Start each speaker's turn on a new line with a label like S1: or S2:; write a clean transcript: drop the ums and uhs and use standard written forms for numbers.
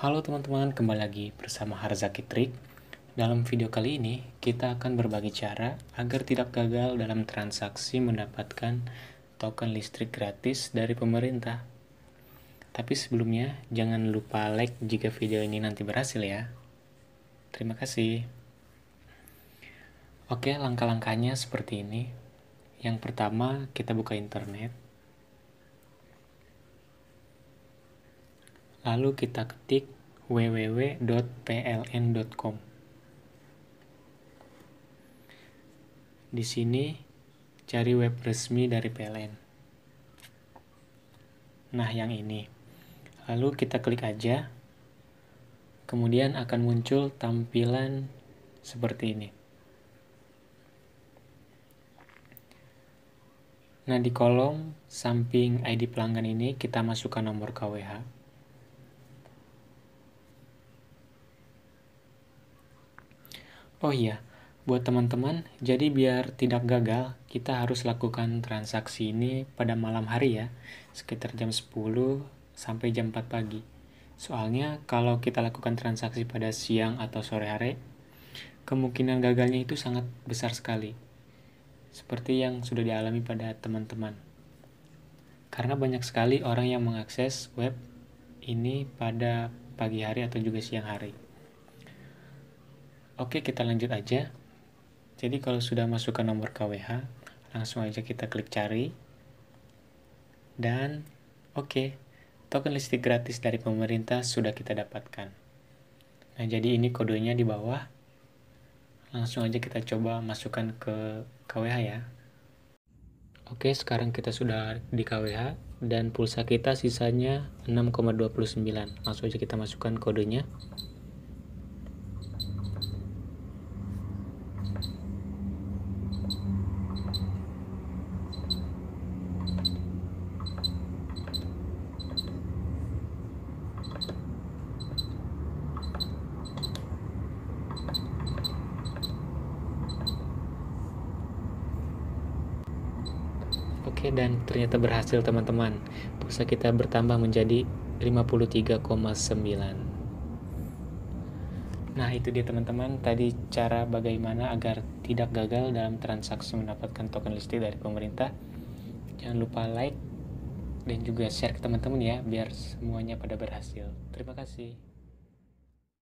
S1: Halo teman-teman, kembali lagi bersama Harzaki Trik. Dalam video kali ini, kita akan berbagi cara agar tidak gagal dalam transaksi mendapatkan token listrik gratis dari pemerintah. Tapi sebelumnya, jangan lupa like jika video ini nanti berhasil ya. Terima kasih. Oke, langkah-langkahnya seperti ini. Yang pertama, kita buka internet. Lalu kita ketik www.pln.com. Di sini cari web resmi dari PLN. Nah, yang ini. Lalu kita klik aja. Kemudian akan muncul tampilan seperti ini. Nah, di kolom samping ID pelanggan ini kita masukkan nomor KWH. Oh iya, buat teman-teman, jadi biar tidak gagal, kita harus lakukan transaksi ini pada malam hari ya, sekitar jam 10 sampai jam 4 pagi. Soalnya kalau kita lakukan transaksi pada siang atau sore hari, kemungkinan gagalnya itu sangat besar sekali. Seperti yang sudah dialami pada teman-teman. Karena banyak sekali orang yang mengakses web ini pada pagi hari atau juga siang hari. Oke, kita lanjut aja. Jadi kalau sudah masukkan nomor KWH, langsung aja kita klik cari. Dan oke, token listrik gratis dari pemerintah sudah kita dapatkan. Nah, jadi ini kodenya di bawah. Langsung aja kita coba masukkan ke KWH ya. Oke, sekarang kita sudah di KWH dan pulsa kita sisanya 6,29. Langsung aja kita masukkan kodenya. Oke, dan ternyata berhasil teman-teman. Pulsa kita bertambah menjadi 53,9. Nah, itu dia teman-teman, tadi cara bagaimana agar tidak gagal dalam transaksi mendapatkan token listrik dari pemerintah. Jangan lupa like dan juga share ke teman-teman ya, biar semuanya pada berhasil. Terima kasih.